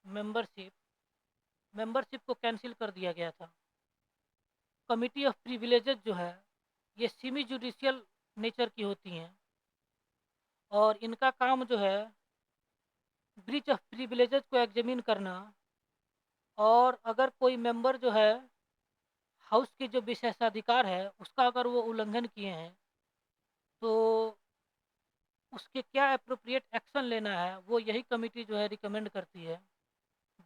मेंबरशिप मेंबरशिप को कैंसिल कर दिया गया था। कमिटी ऑफ प्रिविलेजेस जो है ये सेमी जुडिशियल नेचर की होती हैं, और इनका काम जो है ब्रीच ऑफ प्रिविलेजेस को एग्जामिन करना। और अगर कोई मेंबर जो है हाउस के जो विशेषाधिकार है उसका अगर वो उल्लंघन किए हैं, तो उसके क्या अप्रोप्रिएट एक्शन लेना है, वो यही कमिटी जो है रिकमेंड करती है।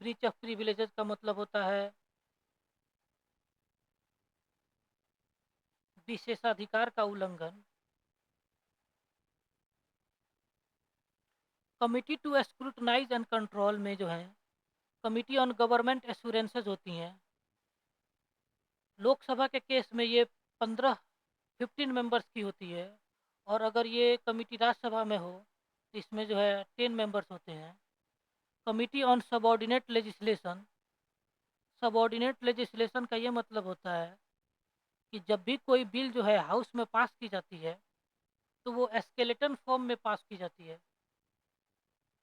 ब्रीच ऑफ प्रिविलेजेस का मतलब होता है विशेषाधिकार का उल्लंघन। Committee to scrutinize and control में जो है कमिटी ऑन गवर्नमेंट एश्योरेंसेज होती हैं। लोकसभा के केस में ये 15 मेंबर्स की होती है, और अगर ये कमिटी राज्यसभा में हो तो इसमें जो है 10 मेंबर्स होते हैं। Committee on subordinate legislation, subordinate legislation का ये मतलब होता है कि जब भी कोई बिल जो है हाउस में पास की जाती है, तो वो एस्केलेटन फॉर्म में पास की जाती है,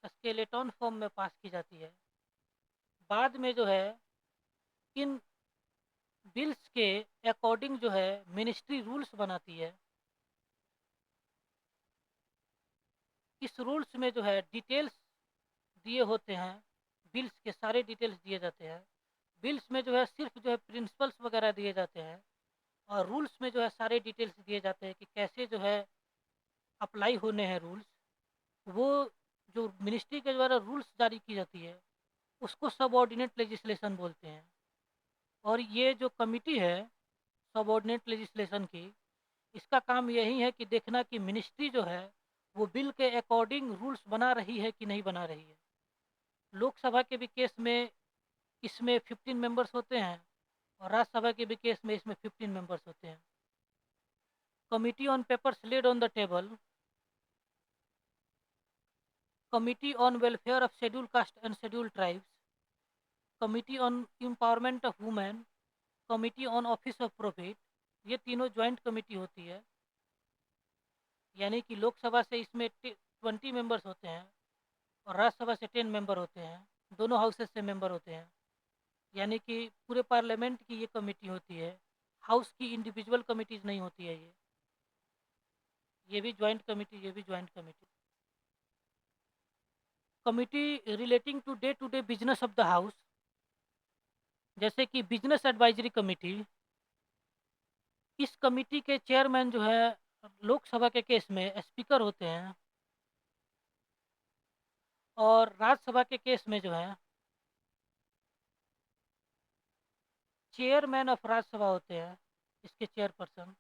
स्केलेटन फॉर्म में पास की जाती है। बाद में जो है इन बिल्स के अकॉर्डिंग जो है मिनिस्ट्री रूल्स बनाती है। इस रूल्स में जो है डिटेल्स दिए होते हैं, बिल्स के सारे डिटेल्स दिए जाते हैं। बिल्स में जो है सिर्फ जो है प्रिंसिपल्स वगैरह दिए जाते हैं, और रूल्स में जो है सारे डिटेल्स दिए जाते हैं कि कैसे जो है अप्लाई होने हैं रूल्स। वो जो मिनिस्ट्री के द्वारा रूल्स जारी की जाती है उसको सबऑर्डिनेट लेजिस्लेशन बोलते हैं। और ये जो कमिटी है सबऑर्डिनेट लेजिस्लेशन की, इसका काम यही है कि देखना कि मिनिस्ट्री जो है वो बिल के अकॉर्डिंग रूल्स बना रही है कि नहीं बना रही है। लोकसभा के भी केस में इसमें 15 मेंबर्स होते हैं, और राज्यसभा के भी केस में इसमें 15 मेंबर्स होते हैं। Committee on papers laid on the table, committee on welfare of schedule caste and schedule tribes, committee on empowerment of women, committee on office of profit. ये तीनों ज्वाइंट कमिटी होती है। यानी कि लोकसभा से इसमें 20 मेंबर्स होते हैं, और राज्यसभा से 10 मेंबर होते हैं, दोनों हाउसेस से मेंबर होते हैं। यानी कि पूरे पार्लियामेंट की ये कमेटी होती है। हाउस की इंडिविजुअल कमिटीज़ नहीं होती है ये भी जॉइंट कमिटी, ये भी joint committee. Committee relating to the business of the house, जैसे कि बिजनेस एडवाइजरी कमिटी, इस कमिटी के चेयरमैन जो है लोकसभा के केस में स्पीकर होते हैं, और राज्यसभा के केस में जो है चेयरमैन ऑफ राज्यसभा होते हैं, इसके चेयरपर्सन।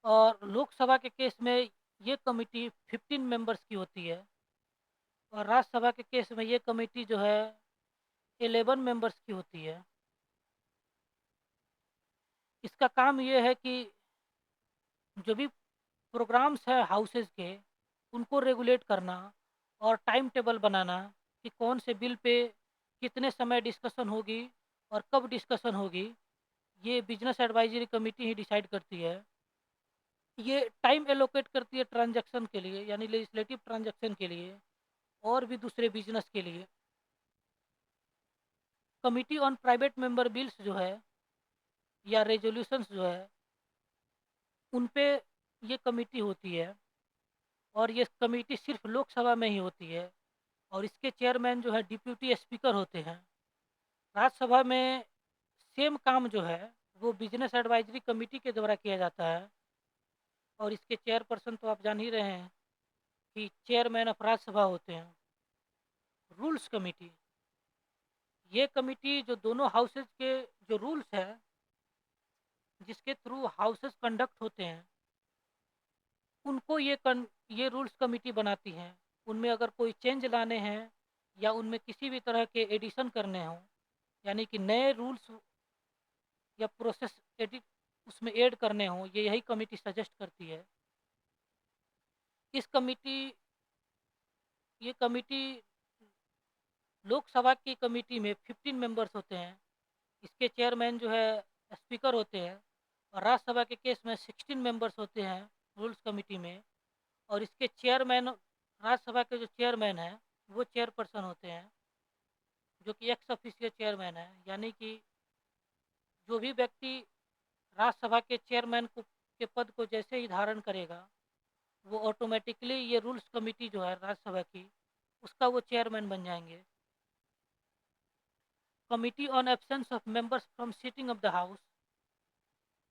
और लोकसभा के केस में ये कमिटी 15 मेंबर्स की होती है, और राज्यसभा के केस में ये कमेटी जो है 11 मेंबर्स की होती है। इसका काम ये है कि जो भी प्रोग्राम्स है हाउसेस के, उनको रेगुलेट करना और टाइम टेबल बनाना कि कौन से बिल पे कितने समय डिस्कशन होगी और कब डिस्कशन होगी, ये बिजनेस एडवाइजरी कमेटी ही डिसाइड करती है। ये टाइम एलोकेट करती है ट्रांजैक्शन के लिए, यानी लेजिस्लेटिव ट्रांजैक्शन के लिए और भी दूसरे बिजनेस के लिए। Committee on private member bills जो है या रेजोल्यूशंस जो है, उन पे ये कमेटी होती है, और ये कमेटी सिर्फ लोकसभा में ही होती है, और इसके चेयरमैन जो है डिप्यूटी स्पीकर होते हैं। राज्यसभा में सेम काम जो है वो बिजनेस एडवाइजरी कमेटी के द्वारा किया जाता है, और इसके चेयरपर्सन तो आप जान ही रहे हैं कि चेयरमैन ऑफ राज्यसभा होते हैं। रूल्स कमेटी, ये कमेटी जो दोनों हाउसेज के जो रूल्स हैं जिसके थ्रू हाउसेज कंडक्ट होते हैं, उनको ये रूल्स कमेटी बनाती है। उनमें अगर कोई चेंज लाने हैं या उनमें किसी भी तरह के एडिशन करने हों, यानी कि नए रूल्स या प्रोसेस एडिट उसमें ऐड करने हों, ये यही कमेटी सजेस्ट करती है। इस कमेटी ये कमेटी लोकसभा की कमेटी में 15 मेंबर्स होते हैं, इसके चेयरमैन जो है स्पीकर होते हैं, और राज्यसभा के केस में 16 मेंबर्स होते हैं रूल्स कमेटी में, और इसके चेयरमैन राज्यसभा के जो चेयरमैन हैं वो चेयरपर्सन होते हैं, जो कि एक्स ऑफिशियल चेयरमैन है, यानी कि जो भी व्यक्ति राज्यसभा के चेयरमैन को के पद को जैसे ही धारण करेगा, वो ऑटोमेटिकली ये रूल्स कमेटी जो है राज्यसभा की, उसका वो चेयरमैन बन जाएंगे। Committee on absence of members from sitting of the house,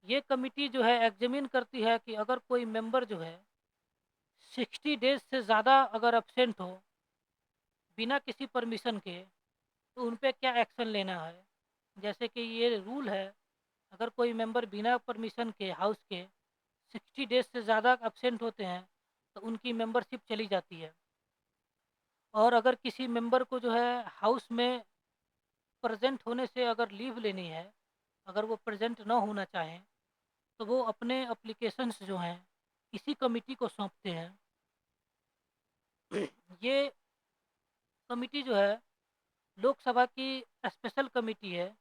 ये कमिटी जो है एग्जामिन करती है कि अगर कोई मेंबर जो है 60 डेज से ज़्यादा अगर एब्सेंट हो बिना किसी परमिशन के, तो उन पे क्या एक्शन लेना है। जैसे कि ये रूल है, अगर कोई मेंबर बिना परमिशन के हाउस के 60 डेज से ज़्यादा एब्सेंट होते हैं, तो उनकी मेंबरशिप चली जाती है। और अगर किसी मेंबर को जो है हाउस में प्रेजेंट होने से अगर लीव लेनी है, अगर वो प्रेजेंट ना होना चाहें, तो वो अपने अप्लीकेशंस जो हैं इसी कमिटी को सौंपते हैं। ये कमिटी जो है लोकसभा की स्पेशल कमिटी है,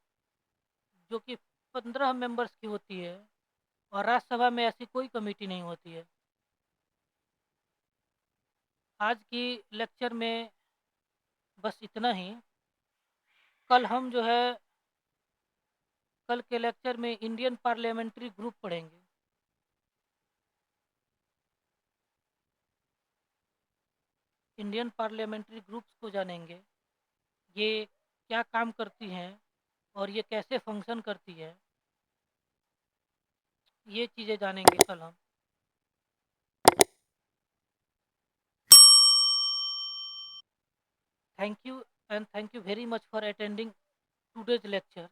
जो कि 15 मेंबर्स की होती है, और राज्यसभा में ऐसी कोई कमेटी नहीं होती है। आज की लेक्चर में बस इतना ही। कल हम जो है कल के लेक्चर में इंडियन पार्लियामेंट्री ग्रुप पढ़ेंगे। इंडियन पार्लियामेंट्री ग्रुप्स को जानेंगे, ये क्या काम करती हैं और ये कैसे फंक्शन करती है, ये चीज़ें जानेंगे कल हम। Thank you, and thank you very much for attending today's lecture.